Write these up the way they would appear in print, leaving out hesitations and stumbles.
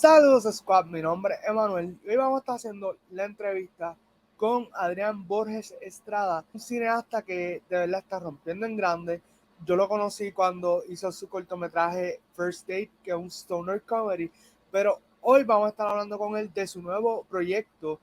Saludos Squad, mi nombre es Emanuel y hoy vamos a estar haciendo la entrevista con Adrián Borges Estrada, un cineasta que de verdad está rompiendo en grande. Yo lo conocí cuando hizo su cortometraje First Date, que es un stoner comedy, pero hoy vamos a estar hablando con él de su nuevo proyecto,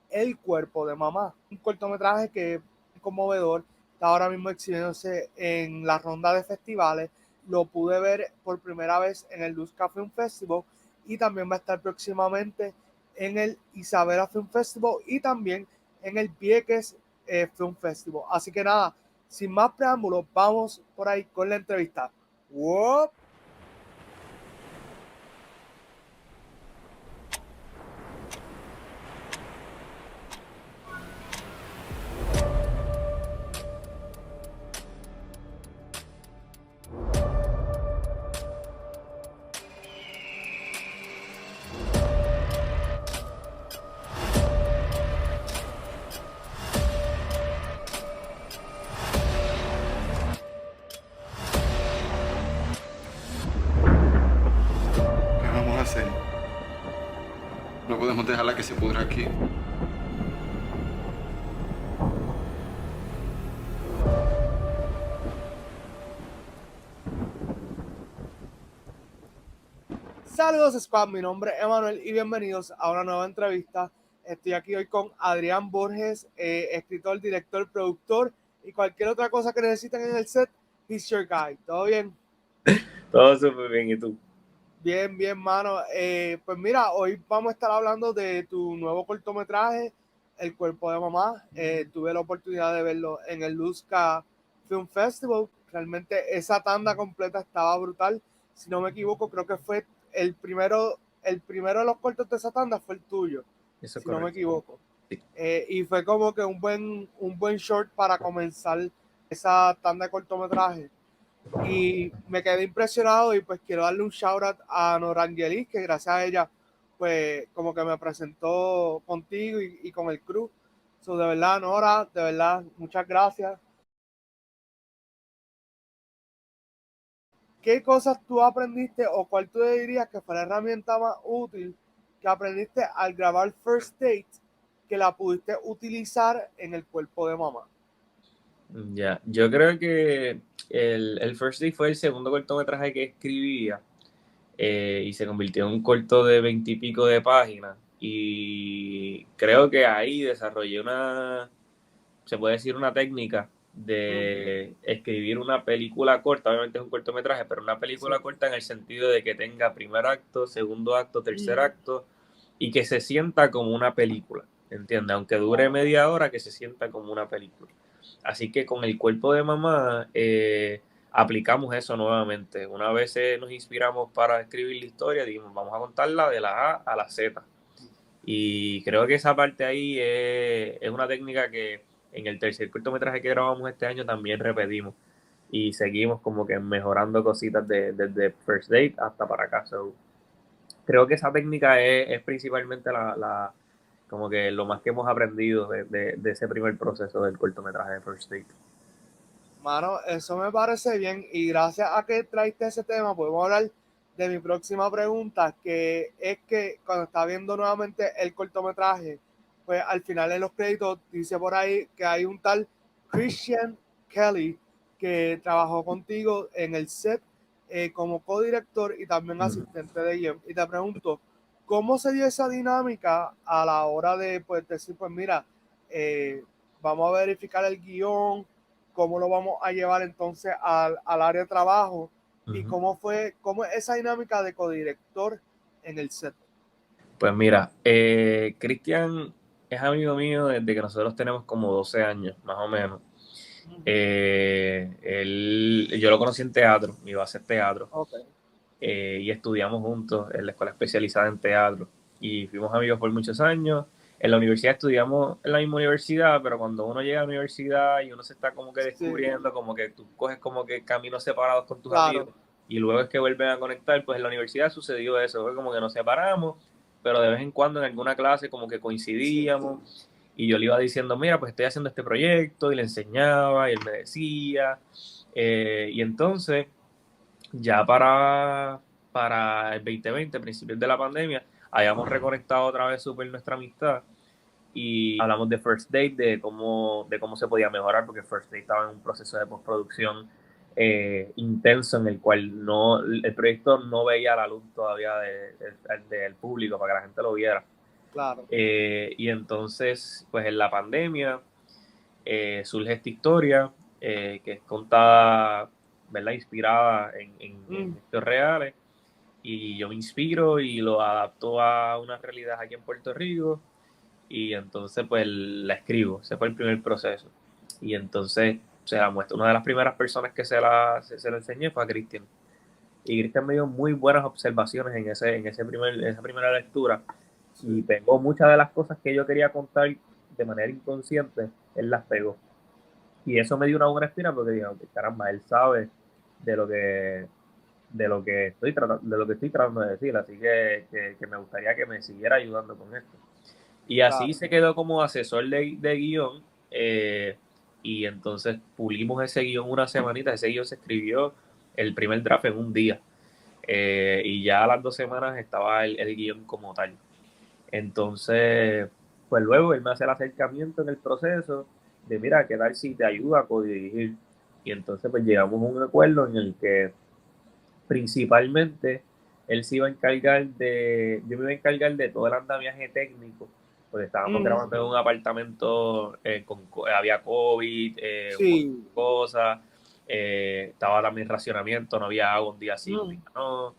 El cuerpo de mamá, un cortometraje que es conmovedor, está ahora mismo exhibiéndose en la ronda de festivales. Lo pude ver por primera vez en el Luzca Film Festival y también va a estar próximamente en el Isabela Film Festival y también en el Vieques Film Festival. Así que nada, sin más preámbulos, vamos por ahí con la entrevista. ¡Wow! ¿Qué vamos a hacer? No podemos dejarla que se pudra aquí. Saludos Squad, mi nombre es Emanuel y bienvenidos a una nueva entrevista. Estoy aquí hoy con Adrián Borges, escritor, director, productor y cualquier otra cosa que necesiten en el set. He's your guy. ¿Todo bien? Todo súper bien, ¿y tú? Bien, bien, mano. Pues mira, hoy vamos a estar hablando de tu nuevo cortometraje, El cuerpo de mamá. Tuve la oportunidad de verlo en el Luzca Film Festival. Realmente esa tanda completa estaba brutal. Si no me equivoco, creo que fue el primero de los cortos de esa tanda fue el tuyo, Eso es si no me correcto. equivoco. Sí. Y fue como que un buen short para comenzar esa tanda de cortometraje. Y me quedé impresionado y pues quiero darle un shout out a Norangelis, que gracias a ella pues como que me presentó contigo y con el crew. So, de verdad, Nora, de verdad, muchas gracias. ¿Qué cosas tú aprendiste o cuál tú dirías que fue la herramienta más útil que aprendiste al grabar First Date que la pudiste utilizar en el cuerpo de mamá? Ya, yo creo que el First Day fue el segundo cortometraje que escribía y se convirtió en un corto de 20 y pico de páginas y creo que ahí desarrollé se puede decir una técnica de escribir una película corta, obviamente es un cortometraje, pero una película Sí. corta en el sentido de que tenga primer acto, segundo acto, tercer acto y que se sienta como una película, ¿entiendes? Aunque dure media hora, que se sienta como una película. Así que con el cuerpo de mamá aplicamos eso nuevamente. Una vez nos inspiramos para escribir la historia, dijimos, vamos a contarla de la A a la Z. Y creo que esa parte ahí es una técnica que en el tercer cortometraje que grabamos este año también repetimos. Y seguimos como que mejorando cositas desde First Date hasta para acá. So, creo que esa técnica es principalmente como que lo más que hemos aprendido de ese primer proceso del cortometraje de First Date. Mano, eso me parece bien y gracias a que traiste ese tema podemos hablar de mi próxima pregunta, que es que cuando está viendo nuevamente el cortometraje, pues al final en los créditos dice por ahí que hay un tal Christian Kelly que trabajó contigo en el set como codirector y también asistente de guión. Y te pregunto, ¿cómo se dio esa dinámica a la hora de pues, decir, pues mira, vamos a verificar el guión, cómo lo vamos a llevar entonces al área de trabajo y cómo es esa dinámica de codirector en el set? Pues mira, Cristian es amigo mío desde que nosotros tenemos como 12 años, más o menos. Yo lo conocí en teatro, mi base es teatro, Okay. y estudiamos juntos en la escuela especializada en teatro. Y fuimos amigos por muchos años. En la universidad estudiamos en la misma universidad, pero cuando uno llega a la universidad y uno se está como que Sí, descubriendo, como que tú coges como que caminos separados con tus amigos claro. y luego es que vuelven a conectar, pues en la universidad sucedió eso, fue como que nos separamos, pero de vez en cuando en alguna clase como que Sí. coincidíamos y yo le iba diciendo, mira, pues estoy haciendo este proyecto y le enseñaba y él me decía, y entonces ya para para el 2020, principios de la pandemia, habíamos reconectado otra vez súper nuestra amistad y hablamos de First Date, de cómo se podía mejorar, porque First Date estaba en un proceso de postproducción intenso en el cual el proyecto no veía la luz todavía del público para que la gente lo viera. Claro. Y entonces, pues en la pandemia surge esta historia que es contada, ¿verdad? Inspirada en hechos reales, y yo me inspiro y lo adapto a una realidad aquí en Puerto Rico, y entonces pues la escribo. Ese fue el primer proceso, y entonces se la muestra. Una de las primeras personas que se la enseñé fue a Cristian, y Cristian me dio muy buenas observaciones en esa primera lectura, y pegó muchas de las cosas que yo quería contar de manera inconsciente, él las pegó. Y eso me dio una buena espina, porque dije, okay, caramba, él sabe de lo que estoy tratando de decir, así que me gustaría que me siguiera ayudando con esto. Y así Claro. se quedó como asesor de guión, y entonces pulimos ese guión una semanita. Ese guión se escribió el primer draft en un día, y ya a las 2 semanas estaba el guión como tal. Entonces, pues luego él me hace el acercamiento en el proceso de, mira, ¿qué tal si te ayuda a codirigir? Y entonces pues llegamos a un acuerdo en el que principalmente él se iba a encargar yo me iba a encargar de todo el andamiaje técnico, porque estábamos grabando en un apartamento, había COVID, un montón Sí. de cosas, estaba también racionamiento, no había agua un día sí, un día no.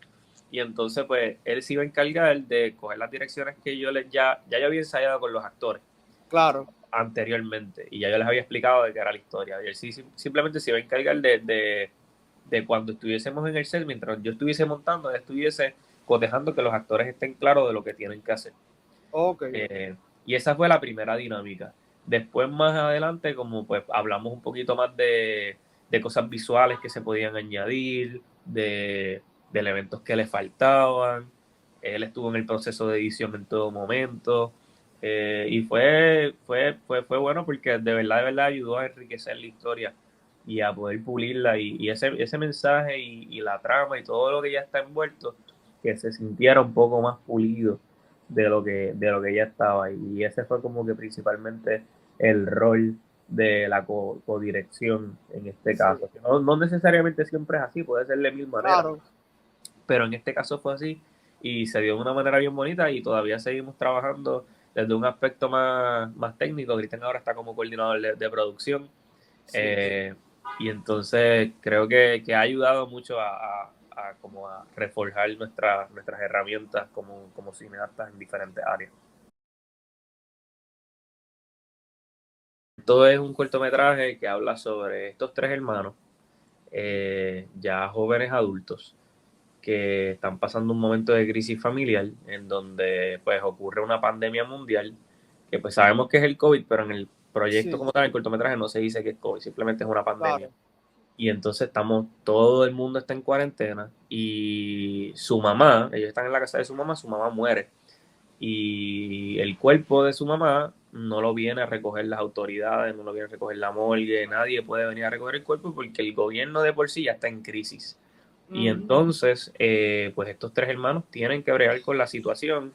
Y entonces pues él se iba a encargar de coger las direcciones que ya yo había ensayado con los actores Claro. anteriormente, y ya yo les había explicado de qué era la historia, y él simplemente se iba a encargar de cuando estuviésemos en el set, mientras yo estuviese montando, él estuviese cotejando que los actores estén claros de lo que tienen que hacer. Ok. Y esa fue la primera dinámica. Después, más adelante, como pues hablamos un poquito más de cosas visuales que se podían añadir, de elementos que le faltaban. Él estuvo en el proceso de edición en todo momento. Y fue bueno, porque de verdad ayudó a enriquecer la historia y a poder pulirla, y ese mensaje y la trama y todo lo que ya está envuelto, que se sintiera un poco más pulido de lo que ya estaba. Y ese fue como que principalmente el rol de la codirección en este Sí. caso. Que no necesariamente siempre es así, puede ser de mil maneras, Claro. pero en este caso fue así, y se dio de una manera bien bonita, y todavía seguimos trabajando desde un aspecto más técnico. Cristian ahora está como coordinador de producción, Sí. eh, y entonces creo que ha ayudado mucho como a reforjar nuestras herramientas como cineastas en diferentes áreas. Esto es un cortometraje que habla sobre estos tres hermanos, ya jóvenes adultos, que están pasando un momento de crisis familiar, en donde pues ocurre una pandemia mundial, que pues sabemos que es el COVID, pero en el proyecto Sí. como tal, el cortometraje, no se dice que es COVID, simplemente es una pandemia. Claro. Y entonces todo el mundo está en cuarentena, y su mamá, ellos están en la casa de su mamá muere, y el cuerpo de su mamá no lo viene a recoger las autoridades, no lo viene a recoger la morgue, nadie puede venir a recoger el cuerpo, porque el gobierno de por sí ya está en crisis. Y entonces, pues estos tres hermanos tienen que bregar con la situación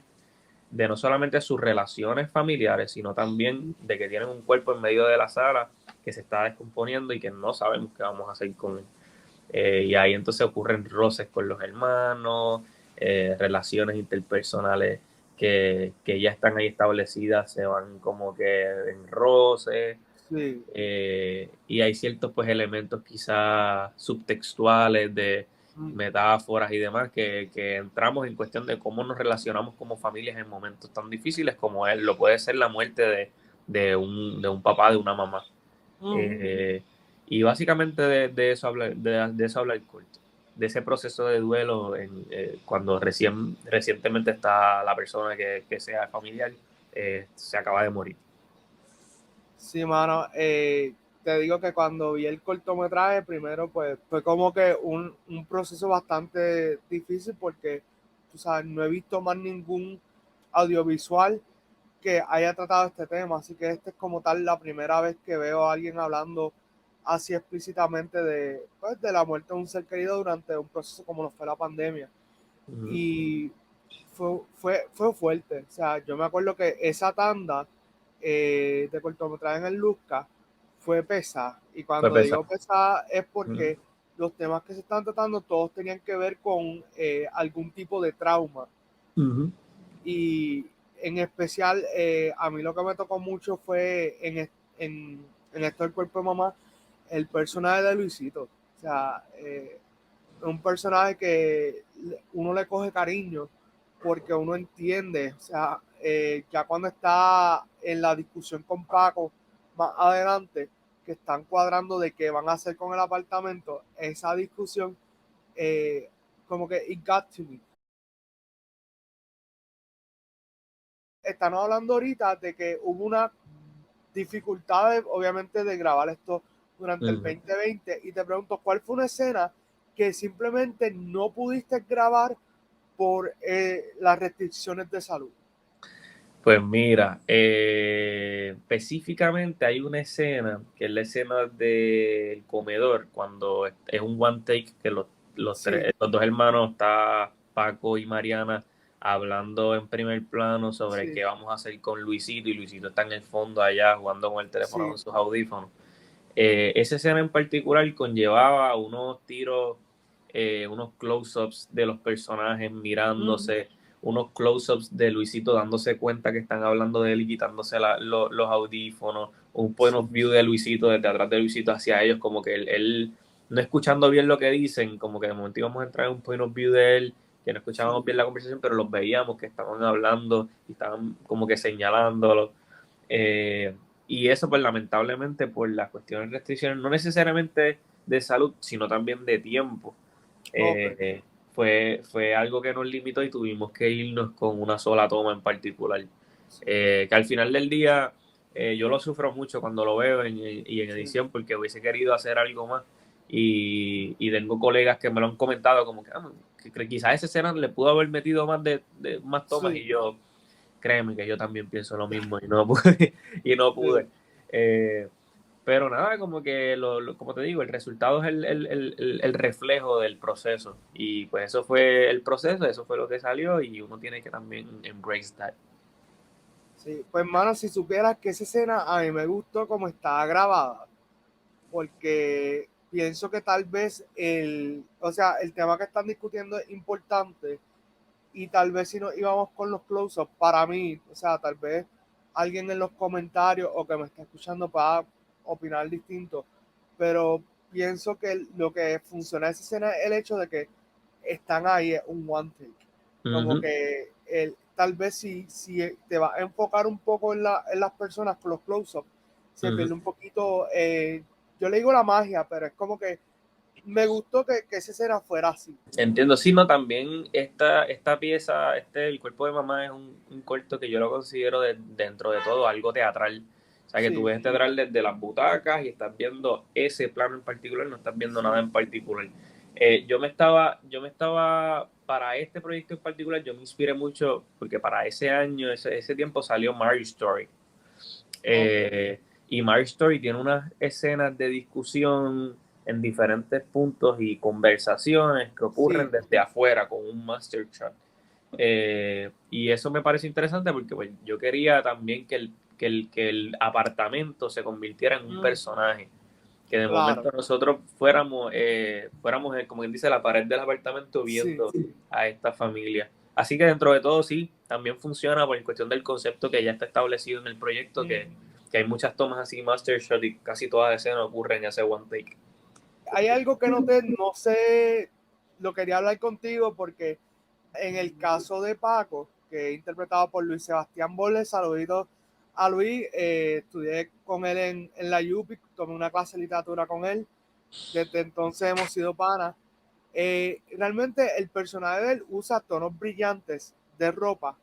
de no solamente sus relaciones familiares, sino también de que tienen un cuerpo en medio de la sala que se está descomponiendo y que no sabemos qué vamos a hacer con él. Y ahí entonces ocurren roces con los hermanos, relaciones interpersonales que ya están ahí establecidas, se van como que en roces. Sí. Y hay ciertos pues elementos quizás subtextuales, de metáforas y demás, que entramos en cuestión de cómo nos relacionamos como familias en momentos tan difíciles como lo puede ser la muerte de un papá, de una mamá. Eh, y básicamente de eso habla el corto, de ese proceso de duelo cuando recientemente está la persona que sea familiar, se acaba de morir. Sí, mano, te digo que cuando vi el cortometraje, primero pues fue como que un proceso bastante difícil, porque, tú sabes, no he visto más ningún audiovisual que haya tratado este tema, así que este es como tal la primera vez que veo a alguien hablando así explícitamente de la muerte de un ser querido durante un proceso como lo fue la pandemia. y fue fuerte. O sea, yo me acuerdo que esa tanda de cortometraje en el Luzca fue pesada. Y Fue cuando digo pesado. pesada es Ujú. porque los temas que se están tratando todos tenían que ver con algún tipo de trauma. Ujú. Y en especial, a mí lo que me tocó mucho fue en esto del cuerpo de mamá, el personaje de Luisito. O sea, un personaje que uno le coge cariño porque uno entiende, o sea, ya cuando está en la discusión con Paco más adelante, que están cuadrando de qué van a hacer con el apartamento, esa discusión, como que it got to me. Están hablando ahorita de que hubo una dificultad, obviamente, de grabar esto durante el Ujú. 2020 y te pregunto, ¿cuál fue una escena que simplemente no pudiste grabar por las restricciones de salud? Pues mira, específicamente hay una escena, que es la escena del comedor, cuando es un one take que Sí, los dos hermanos, está Paco y Mariana, hablando en primer plano sobre sí, qué vamos a hacer con Luisito, y Luisito está en el fondo allá jugando con el teléfono sí. con sus audífonos. Esa escena en particular conllevaba unos tiros, unos close-ups de los personajes Mm, mirándose, unos close-ups de Luisito dándose cuenta que están hablando de él y quitándose los audífonos, un point sí, of view de Luisito desde atrás de Luisito hacia ellos, como que él no escuchando bien lo que dicen, como que de momento íbamos a entrar en un point of view de él, que no escuchábamos sí. bien la conversación, pero los veíamos que estaban hablando y estaban como que señalándolo. Eh, y eso, pues lamentablemente, por las cuestiones de restricciones, no necesariamente de salud, sino también de tiempo, Ok. fue algo que nos limitó y tuvimos que irnos con una sola toma en particular. Sí, Que al final del día yo lo sufro mucho cuando lo veo y en sí, edición, porque hubiese querido hacer algo más. Y tengo colegas que me lo han comentado como que, que quizás esa escena le pudo haber metido de más tomas, sí, y yo, créeme que yo también pienso lo mismo y no pude. Y no pude. sí. Eh, pero nada, como que, como te digo, el resultado es el reflejo del proceso. Y pues eso fue el proceso, eso fue lo que salió, y uno tiene que también embrace that. Sí. Pues, hermano, si supieras que esa escena a mí me gustó como estaba grabada, porque pienso que tal vez o sea, el tema que están discutiendo es importante y tal vez si nos íbamos con los close-ups, para mí, o sea, tal vez alguien en los comentarios o que me está escuchando pueda opinar distinto, pero pienso que lo que funciona en esa escena es el hecho de que están ahí, es un one take. Como Ujú, que tal vez si te vas a enfocar un poco en las personas con los close-ups, se ujú. pierde un poquito, yo le digo la magia, pero es como que me gustó que esa escena fuera así. Entiendo, sí, no, también esta pieza, El cuerpo de mamá, es un corto que yo lo considero dentro de todo algo teatral. O sea, que tú Sí, ves teatral desde las butacas y estás viendo ese plano en particular, no estás viendo nada sí, en particular. Yo me estaba, para este proyecto en particular, yo me inspiré mucho porque para ese año, ese tiempo salió Marriage Story. ok, Eh, y Marriage Story tiene unas escenas de discusión en diferentes puntos y conversaciones que ocurren sí, desde afuera con un master chat. Y eso me parece interesante porque pues, yo quería también que el apartamento se convirtiera en un mm, personaje. Que de claro, momento nosotros fuéramos, como quien dice, la pared del apartamento sí. viendo a esta familia. Así que dentro de todo sí, también funciona por cuestión del concepto que ya está establecido en el proyecto, Mm. que hay muchas tomas así master shot y casi todas las escenas ocurren en ese one take. Hay algo que noté, no sé, lo quería hablar contigo porque en el caso de Paco, que es interpretado por Luis Sebastián Borges, saludito a Luis, estudié con él en la UPI, tomé una clase de literatura con él, desde entonces hemos sido panas. Realmente el personaje de él usa tonos brillantes de ropa,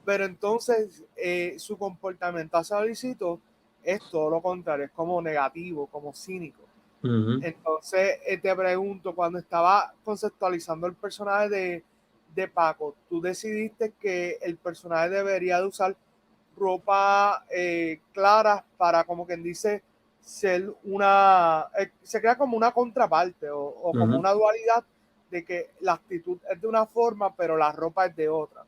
pero entonces su comportamiento hacia Luisito es todo lo contrario, es como negativo, como cínico. Ujú. Entonces te pregunto, cuando estaba conceptualizando el personaje de Paco, ¿tú decidiste que el personaje debería de usar ropa clara para, como quien dice, ser se crea como una contraparte o como Ujú. una dualidad de que la actitud es de una forma, pero la ropa es de otra.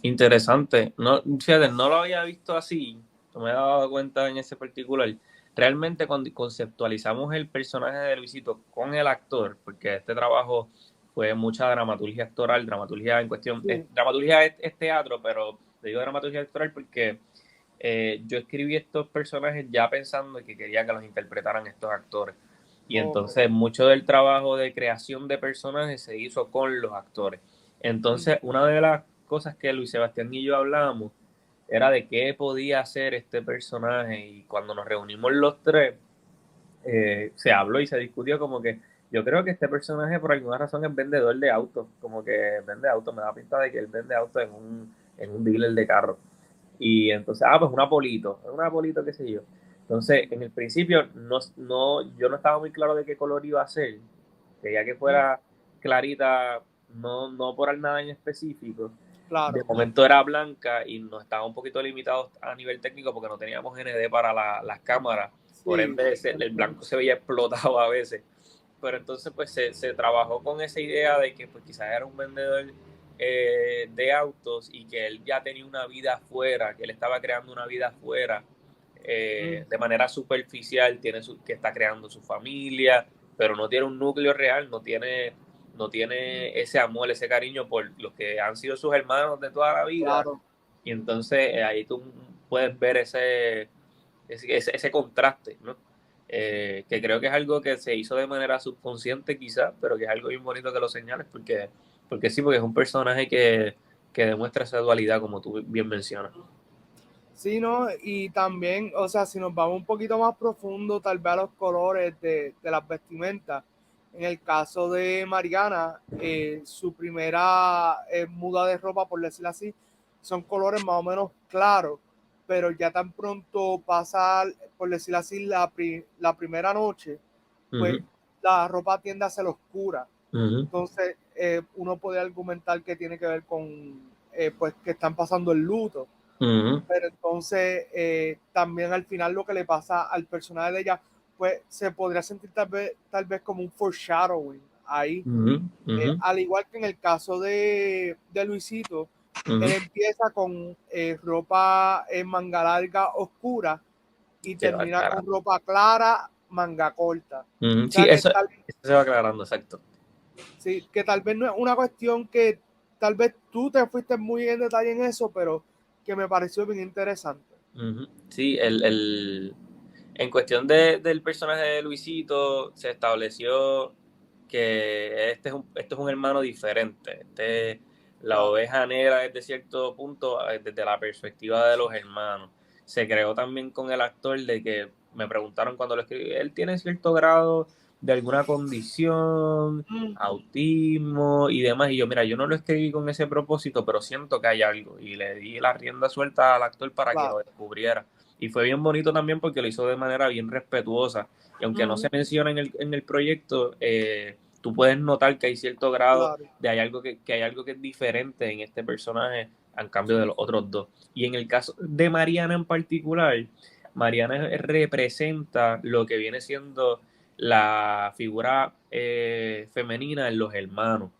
Interesante. No, fíjate, no lo había visto así, no me he dado cuenta en ese particular. Realmente cuando conceptualizamos el personaje de Luisito con el actor, porque este trabajo fue mucha dramaturgia actoral, dramaturgia en cuestión, Sí. dramaturgia es teatro, pero digo dramaturgia actoral porque yo escribí estos personajes ya pensando que quería que los interpretaran estos actores. Y entonces mucho del trabajo de creación de personajes se hizo con los actores. Entonces, una de las cosas que Luis Sebastián y yo hablábamos era de qué podía hacer este personaje, y cuando nos reunimos los tres, se habló y se discutió como que yo creo que este personaje por alguna razón es vendedor de autos, como que vende autos, me da pinta de que él vende autos en un dealer de carros. Y entonces, pues un Apolito, qué sé yo. Entonces, en el principio, yo no estaba muy claro de qué color iba a ser. Quería que fuera clarita, no por nada en específico. De Claro. momento era blanca y nos estaba un poquito limitados a nivel técnico porque no teníamos ND para las cámaras. Por Sí, ende, el blanco se veía explotado a veces. Pero entonces, pues se trabajó con esa idea de que pues quizás era un vendedor de autos y que él ya tenía una vida afuera, que él estaba creando una vida afuera de manera superficial, que está creando su familia, pero no tiene un núcleo real, no tiene ese amor, ese cariño por los que han sido sus hermanos de toda la vida. claro. Y entonces ahí tú puedes ver ese contraste, ¿no? Que creo que es algo que se hizo de manera subconsciente quizás, pero que es algo bien bonito que lo señales, porque sí, porque es un personaje que demuestra esa dualidad, como tú bien mencionas. Sí, ¿no? Y también, o sea, si nos vamos un poquito más profundo, tal vez a los colores de las vestimentas. En el caso de Mariana, su primera muda de ropa, por decirlo así, son colores más o menos claros, pero ya tan pronto pasa, por decirlo así, la primera noche, pues Uh-huh, la ropa tiende a ser oscura. uh-huh, Entonces, uno puede argumentar que tiene que ver con, pues, que están pasando el luto. uh-huh, Pero entonces también al final lo que le pasa al personaje de ella, pues se podría sentir tal vez como un foreshadowing ahí. uh-huh, uh-huh, Al igual que en el caso de Luisito, él uh-huh. empieza con ropa en manga larga oscura y Se va termina con aclarando. ropa clara, manga corta. Uh-huh. O Sí, sea eso se va aclarando, exacto. sí, que tal vez no es una cuestión que tal vez tú te fuiste muy en detalle en eso, pero que me pareció bien interesante. Uh-huh. Sí, en cuestión del personaje de Luisito, se estableció que este es un hermano diferente. La Claro. oveja negra desde cierto punto, desde la perspectiva de los hermanos. Se creó también con el actor de que me preguntaron cuando lo escribí, él tiene cierto grado de alguna condición, autismo y demás. Y yo, mira, yo no lo escribí con ese propósito, pero siento que hay algo. Y le di la rienda suelta al actor para que lo Claro. descubriera. Y fue bien bonito también porque lo hizo de manera bien respetuosa. Y aunque no se menciona en el proyecto, tú puedes notar que hay cierto grado Claro. de hay algo que es diferente en este personaje al cambio de los otros dos. Y en el caso de Mariana en particular, Mariana representa lo que viene siendo la figura femenina en los hermanos.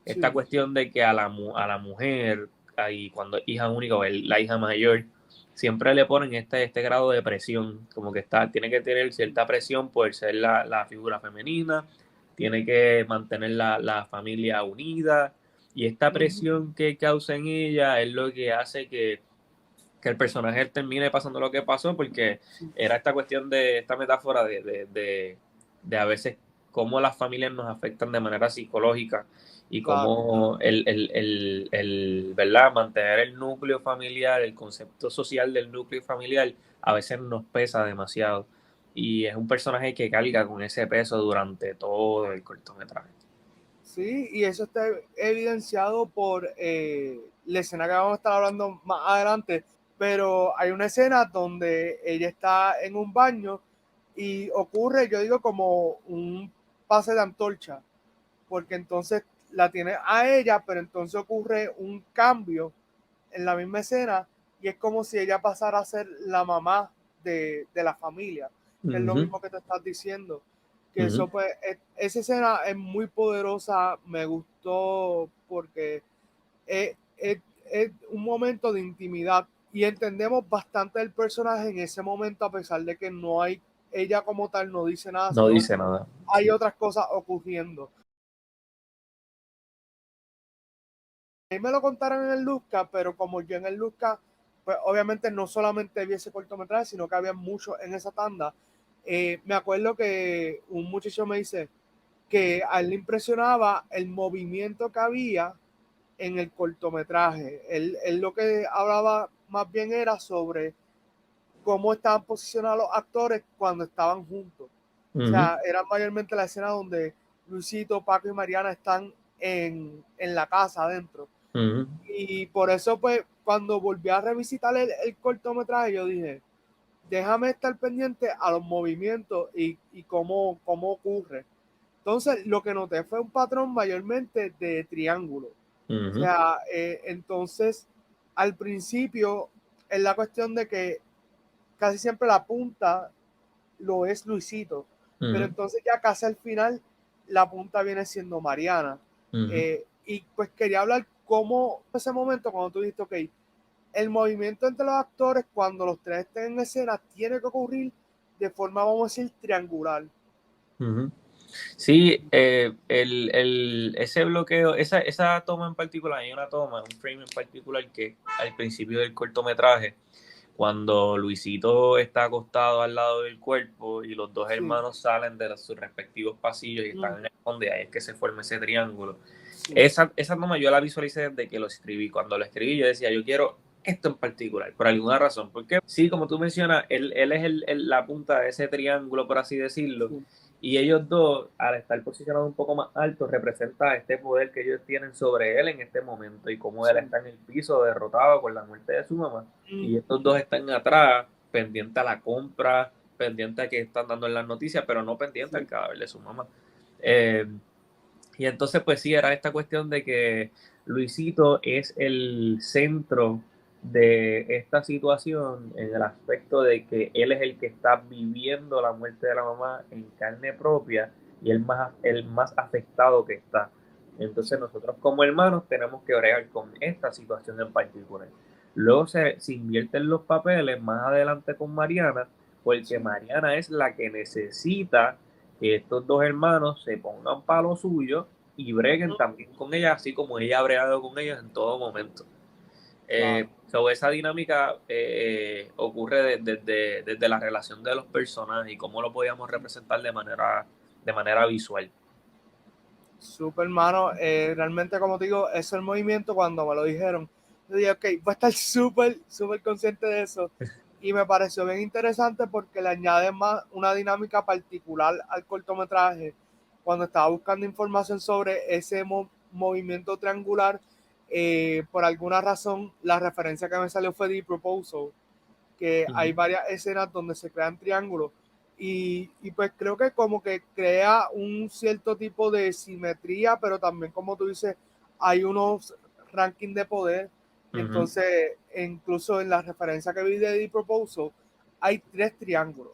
Esta Sí. cuestión de que a la mujer, ahí cuando es hija única o la hija mayor, siempre le ponen este grado de presión, como que tiene que tener cierta presión por ser la figura femenina, tiene que mantener la familia unida, y esta presión que causa en ella es lo que hace que el personaje termine pasando lo que pasó, porque Sí. era esta cuestión de esta metáfora de a veces cómo las familias nos afectan de manera psicológica y Claro. cómo ¿verdad? Mantener el núcleo familiar, el concepto social del núcleo familiar, a veces nos pesa demasiado. Y es un personaje que carga con ese peso durante todo el cortometraje. Sí, y eso está evidenciado por la escena que vamos a estar hablando más adelante, pero hay una escena donde ella está en un baño y ocurre, yo digo, como un pase de antorcha, porque entonces la tiene a ella, pero entonces ocurre un cambio en la misma escena y es como si ella pasara a ser la mamá de la familia, que es lo Ujú, mismo que te estás diciendo, que eso pues, esa escena es muy poderosa, me gustó porque es un momento de intimidad y entendemos bastante del personaje en ese momento, a pesar de que no hay, ella como tal no dice nada, No sino dice nada. hay otras cosas ocurriendo. A mí me lo contaron en el Luzca, pero como yo en el Luzca, pues obviamente no solamente vi ese cortometraje, sino que había mucho en esa tanda. Me acuerdo que un muchacho me dice que a él le impresionaba el movimiento que había en el cortometraje. Él lo que hablaba más bien era sobre cómo estaban posicionados los actores cuando estaban juntos. O sea, era mayormente la escena donde Luisito, Paco y Mariana están en la casa adentro. Y por eso, pues, cuando volví a revisitar el cortometraje, yo dije, déjame estar pendiente a los movimientos y cómo ocurre. Entonces, lo que noté fue un patrón mayormente de triángulo. O sea, entonces, al principio, es la cuestión de que casi siempre la punta lo es Luisito, pero entonces ya casi al final, la punta viene siendo Mariana. Y pues quería hablar cómo ese momento, cuando tú dijiste, ok, el movimiento entre los actores, cuando los tres estén en escena, tiene que ocurrir de forma, vamos a decir, triangular. Sí, ese bloqueo, esa toma en particular, hay una toma, un frame en particular que al principio del cortometraje, cuando Luisito está acostado al lado del cuerpo y los dos hermanos salen de sus respectivos pasillos y están en el fondo, y ahí es que se forma ese triángulo. Esa toma yo la visualicé desde que lo escribí. Cuando lo escribí yo decía, yo quiero esto en particular, por alguna razón. Porque sí, como tú mencionas, él es la punta de ese triángulo, por así decirlo. Y ellos dos, al estar posicionados un poco más altos, representa este poder que ellos tienen sobre él en este momento y cómo él está en el piso derrotado por la muerte de su mamá. Y estos dos están atrás, pendientes a la compra, pendientes a que están dando en las noticias, pero no pendientes al cadáver de su mamá. Y entonces, pues sí, era esta cuestión de que Luisito es el centro de esta situación en el aspecto de que él es el que está viviendo la muerte de la mamá en carne propia y el más afectado que está. Entonces nosotros como hermanos tenemos que bregar con esta situación en particular. Luego se invierten los papeles más adelante con Mariana, porque Mariana es la que necesita que estos dos hermanos se pongan para lo suyo y breguen también con ella, así como ella ha bregado con ellos en todo momento. Sobre esa dinámica ocurre desde la relación de los personajes y cómo lo podíamos representar de manera visual. Súper, hermano. Realmente, como te digo, ese es el movimiento cuando me lo dijeron. Yo dije, ok, voy a estar súper consciente de eso. Y me pareció bien interesante porque le añade más una dinámica particular al cortometraje. Cuando estaba buscando información sobre ese movimiento triangular, por alguna razón, la referencia que me salió fue The Proposal, que hay varias escenas donde se crean triángulos. Y pues creo que como que crea un cierto tipo de simetría, pero también, como tú dices, hay unos rankings de poder. Entonces, incluso en la referencia que vi de The Proposal, hay 3 triángulos.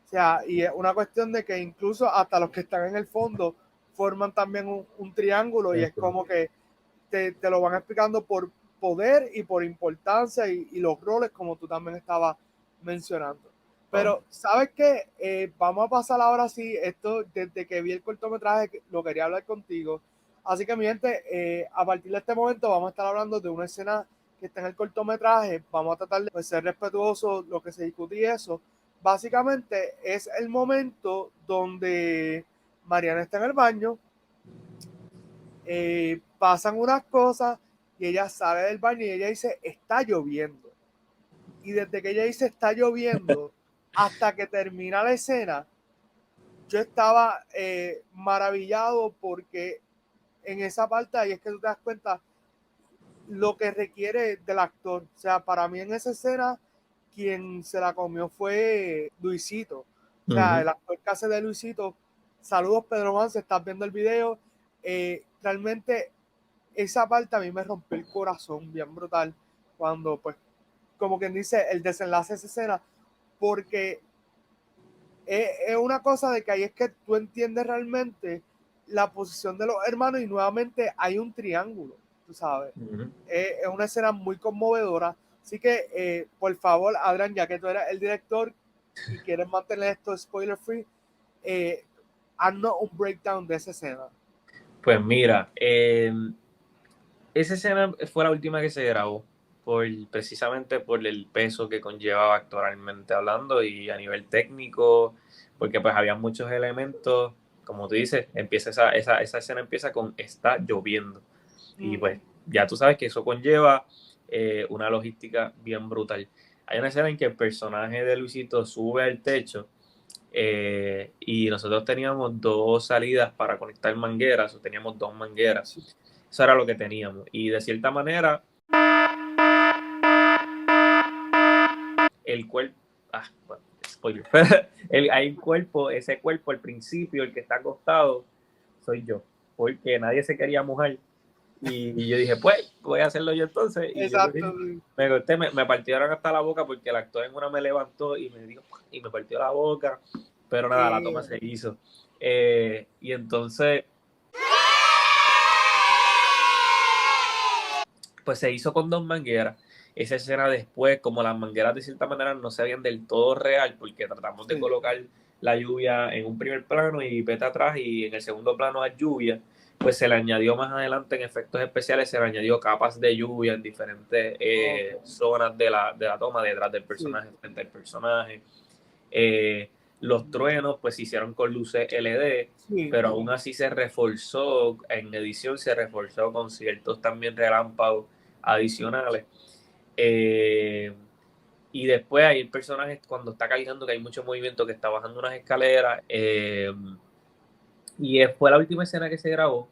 O sea, y es una cuestión de que incluso hasta los que están en el fondo forman también un triángulo, y es como que te lo van explicando por poder y por importancia y los roles, como tú también estabas mencionando. Pero, ¿sabes qué? Vamos a pasar ahora sí, esto desde que vi el cortometraje, lo quería hablar contigo. Así que, mi gente, a partir de este momento vamos a estar hablando de una escena que está en el cortometraje. Vamos a tratar de pues, ser respetuosos, lo que se discute y eso. Básicamente es el momento donde Mariana está en el baño, pasan unas cosas y ella sale del baño y ella dice, está lloviendo. Y desde que ella dice, está lloviendo, hasta que termina la escena, yo estaba maravillado porque en esa parte ahí es que tú te das cuenta lo que requiere del actor. O sea, para mí en esa escena, quien se la comió fue Luisito. O sea, el actor que hace de Luisito. Saludos, Pedro Juan, si estás viendo el video. Realmente esa parte a mí me rompió el corazón bien brutal cuando, pues, como quien dice, el desenlace de esa escena, porque es una cosa de que ahí es que tú entiendes realmente la posición de los hermanos y nuevamente hay un triángulo, tú sabes. Es una escena muy conmovedora. Así que, por favor, Adrián, ya que tú eres el director y quieres mantener esto spoiler free, haznos un breakdown de esa escena. Pues mira, esa escena fue la última que se grabó, precisamente por el peso que conllevaba actoralmente hablando y a nivel técnico, porque pues había muchos elementos, como tú dices, empieza esa escena empieza con está lloviendo. Y pues ya tú sabes que eso conlleva una logística bien brutal. Hay una escena en que el personaje de Luisito sube al techo y nosotros teníamos dos salidas para conectar mangueras, o teníamos dos mangueras. Sí. Eso era lo que teníamos. Y de cierta manera, el cuerpo... bueno, spoiler. Hay un cuerpo, ese cuerpo al principio, el que está acostado, soy yo. Porque nadie se quería mojar. Y yo dije, pues, voy a hacerlo yo entonces. Y yo Exacto. me corté, me partieron hasta la boca porque el actor en una me levantó y me dio, y me partió la boca. Pero nada, la toma se hizo. Y entonces, pues se hizo con dos mangueras. Esa escena después, como las mangueras de cierta manera no se veían del todo real, porque tratamos de colocar la lluvia en un primer plano y vete atrás, y en el segundo plano a lluvia, pues se le añadió más adelante en efectos especiales, se le añadió capas de lluvia en diferentes zonas de la toma, detrás del personaje, frente al personaje. Los truenos pues se hicieron con luces LED, pero aún así se reforzó, en edición se reforzó con ciertos también relámpagos adicionales. Y después hay personajes cuando está cargando, que hay mucho movimiento, que está bajando unas escaleras. Y fue la última escena que se grabó.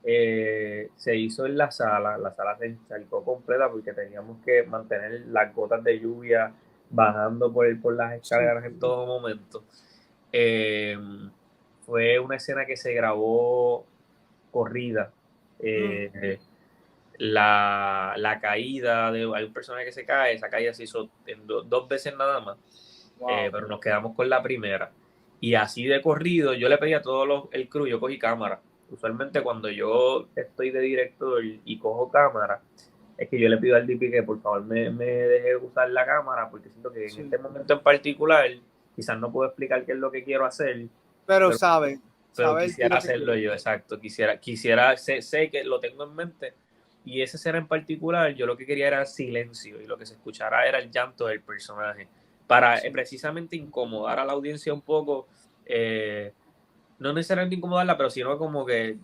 Se hizo en la sala se encharcó completa porque teníamos que mantener las gotas de lluvia bajando por las escaleras en todo momento. Fue una escena que se grabó corrida. La caída hay un personaje que se cae, esa caída se hizo en dos veces nada más. Pero nos quedamos con la primera. Y así de corrido, yo le pedí a todo el crew, yo cogí cámara. Usualmente cuando yo estoy de director y cojo cámara, es que yo le pido al DP que por favor me deje usar la cámara, porque siento que en este momento en particular, quizás no puedo explicar qué es lo que quiero hacer, pero quisiera hacerlo yo, exacto. Sé que lo tengo en mente. Y esa escena en particular, yo lo que quería era silencio, y lo que se escuchara era el llanto del personaje, para precisamente incomodar a la audiencia un poco, no necesariamente incomodarla, pero sino como que...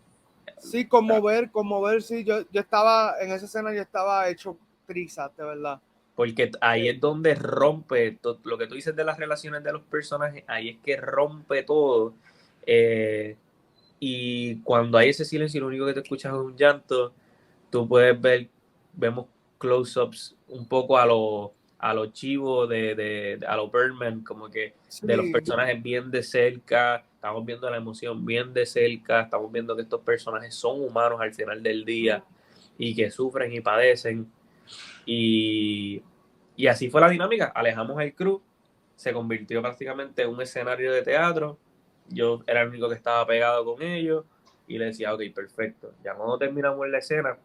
Sí, conmover, sí, yo estaba, en esa escena yo estaba hecho trizas, de verdad. Porque ahí es donde rompe lo que tú dices de las relaciones de los personajes, ahí es que rompe todo. Y cuando hay ese silencio y lo único que te escuchas es un llanto, tú puedes vemos close-ups un poco a lo chivo a lo Birdman, como que de los personajes bien de cerca, estamos viendo la emoción bien de cerca, estamos viendo que estos personajes son humanos al final del día y que sufren y padecen. Y así fue la dinámica, alejamos el crew, se convirtió prácticamente en un escenario de teatro, yo era el único que estaba pegado con ellos y le decía, ok, perfecto, ya cuando terminamos la escena,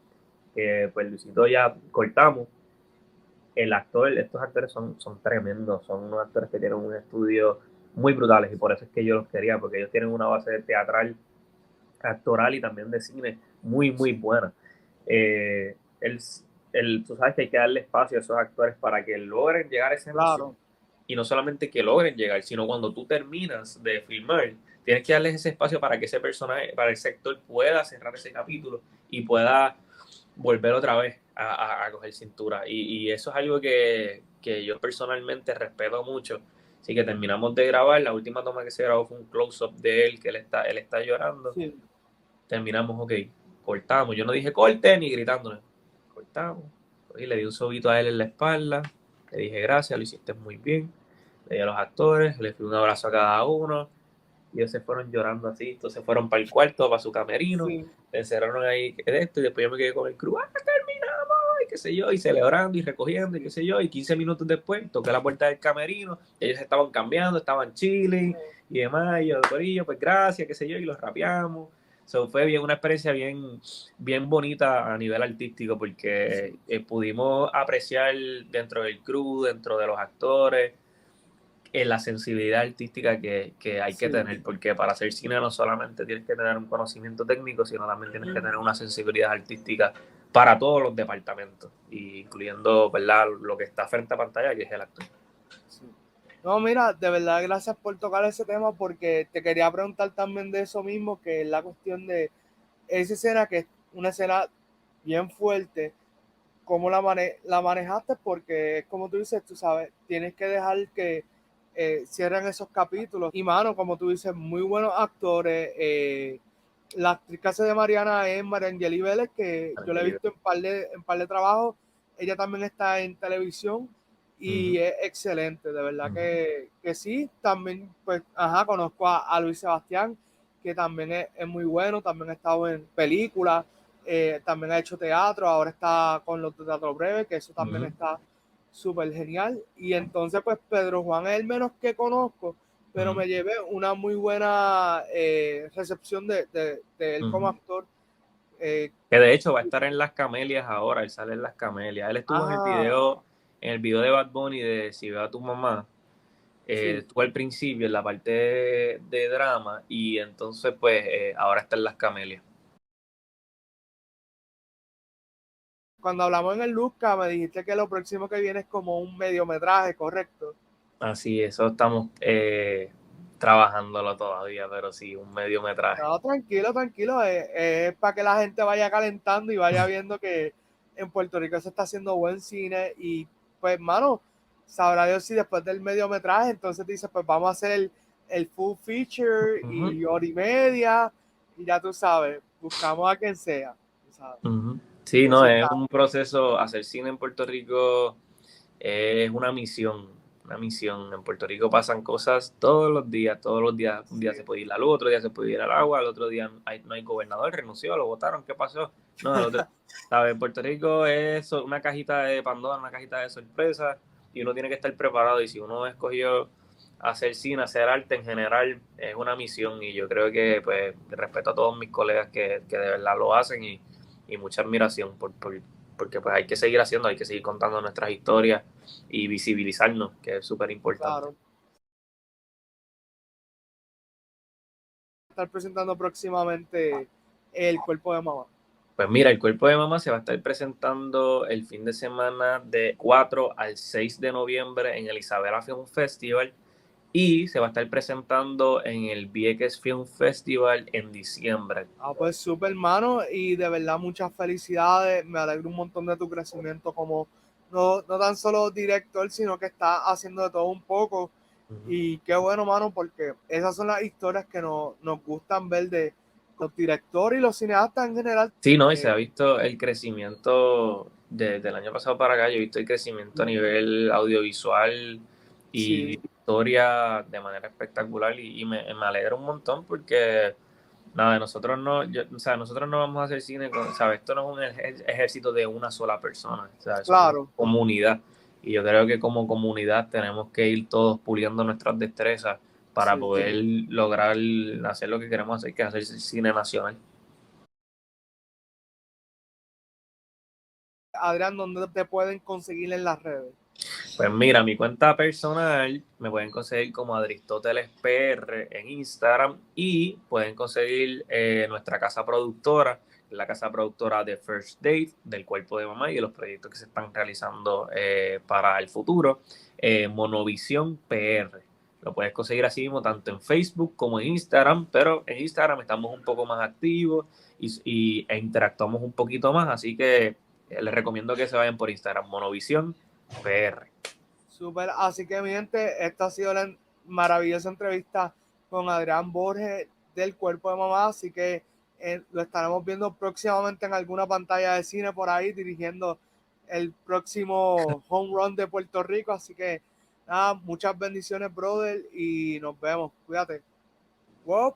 que pues Luisito ya cortamos, estos actores son tremendos, son unos actores que tienen un estudio muy brutales y por eso es que yo los quería, porque ellos tienen una base teatral, actoral y también de cine muy buena. Tú sabes que hay que darle espacio a esos actores para que logren llegar a ese emoción. Y no solamente que logren llegar, sino cuando tú terminas de filmar, tienes que darles ese espacio para que ese personaje, para ese actor pueda cerrar ese capítulo y pueda volver otra vez a coger cintura. Y eso es algo que yo personalmente respeto mucho. Así que terminamos de grabar. La última toma que se grabó fue un close-up de él, que él está llorando. Sí. Terminamos, ok, cortamos. Yo no dije corte ni gritándole. Cortamos. Y le di un sobito a él en la espalda. Le dije gracias, lo hiciste muy bien. Le di a los actores, le di un abrazo a cada uno. Y ellos se fueron llorando así. Entonces fueron para el cuarto, para su camerino. Se encerraron ahí de esto y después yo me quedé con el crew. ¡Ah, terminamos! qué sé yo, y celebrando y recogiendo y qué sé yo, y 15 minutos después toqué la puerta del camerino, ellos estaban cambiando, estaban chilling y demás, y yo, corillo, pues gracias, qué sé yo, y los rapeamos. So, fue bien, una experiencia bien bonita a nivel artístico porque pudimos apreciar dentro del crew, dentro de los actores, la sensibilidad artística que hay que tener, porque para hacer cine no solamente tienes que tener un conocimiento técnico, sino también tienes que tener una sensibilidad artística para todos los departamentos, incluyendo, ¿verdad?, lo que está frente a pantalla, que es el actor. Sí. No, mira, de verdad, gracias por tocar ese tema porque te quería preguntar también de eso mismo, que es la cuestión de esa escena, que es una escena bien fuerte, cómo la manejaste, porque es como tú dices, tú sabes, tienes que dejar que cierren esos capítulos. Y mano, como tú dices, muy buenos actores. La actriz que hace de Mariana es Mariangeli Vélez, que yo la he visto en par de trabajos. Ella también está en televisión y es excelente, de verdad que sí. También, pues, conozco a Luis Sebastián, que también es muy bueno, también ha estado en películas. También ha hecho teatro, ahora está con los de Teatro Breve, que eso también está súper genial. Y entonces, pues Pedro Juan es el menos que conozco, pero me llevé una muy buena recepción de él como actor. Que de hecho va a estar en Las Camelias ahora, él sale en Las Camelias. Él estuvo en el video de Bad Bunny de Si veo a tu mamá. Estuvo al principio en la parte de drama y entonces pues ahora está en Las Camelias. Cuando hablamos en el Luca, me dijiste que lo próximo que viene es como un mediometraje, ¿correcto? Así, eso estamos trabajándolo todavía, pero sí, un mediometraje. No, tranquilo, tranquilo. Es para que la gente vaya calentando y vaya viendo que en Puerto Rico se está haciendo buen cine. Y pues, mano, sabrá Dios si después del mediometraje, entonces dice, pues vamos a hacer el full feature y hora y media. Y ya tú sabes, buscamos a quien sea. ¿Sabes? Sí, no, Eso es está. un proceso. Hacer cine en Puerto Rico es una misión, una misión. En Puerto Rico pasan cosas todos los días, todos los días. Un día se puede ir la luz, otro día se puede ir al agua, el otro día no hay gobernador, renunció, lo votaron, ¿qué pasó? No, el otro, ¿sabes? Puerto Rico es una cajita de Pandora, una cajita de sorpresa, y uno tiene que estar preparado. Y si uno escogió hacer cine, hacer arte en general, es una misión. Y yo creo que, pues, respeto a todos mis colegas que de verdad lo hacen y mucha admiración porque pues hay que seguir haciendo, hay que seguir contando nuestras historias y visibilizarnos, que es súper importante. Claro. Estar presentando próximamente El Cuerpo de Mamá. Pues mira, El Cuerpo de Mamá se va a estar presentando el fin de semana de 4 al 6 de noviembre en el Isabela Film Festival y se va a estar presentando en el Vieques Film Festival en diciembre. Pues súper, hermano, y de verdad muchas felicidades. Me alegro un montón de tu crecimiento como no tan solo director, sino que está haciendo de todo un poco. Y qué bueno, mano, porque esas son las historias que nos gustan ver de los directores y los cineastas en general. Sí, no, y se ha visto el crecimiento desde el año pasado para acá. Yo he visto el crecimiento a nivel audiovisual y historia de manera espectacular y me alegra un montón porque nada, nosotros nosotros no vamos a hacer cine ¿sabes? Esto no es un ejército de una sola persona, o sea, somos una comunidad y yo creo que como comunidad tenemos que ir todos puliendo nuestras destrezas para poder lograr hacer lo que queremos hacer, que es hacer cine nacional. Adrián, ¿dónde te pueden conseguir en las redes? Pues mira, mi cuenta personal me pueden conseguir como Aristóteles PR en Instagram y pueden conseguir nuestra casa productora, la casa productora de First Date, del Cuerpo de Mamá y de los proyectos que se están realizando para el futuro, Monovisión PR. Lo puedes conseguir así mismo tanto en Facebook como en Instagram, pero en Instagram estamos un poco más activos e interactuamos un poquito más, así que les recomiendo que se vayan por Instagram, Monovisión PR. Súper, así que mi gente, esta ha sido la maravillosa entrevista con Adrián Borges del Cuerpo de Mamá, así que lo estaremos viendo próximamente en alguna pantalla de cine por ahí, dirigiendo el próximo home run de Puerto Rico, así que nada, muchas bendiciones, brother, y nos vemos, cuídate. Wow.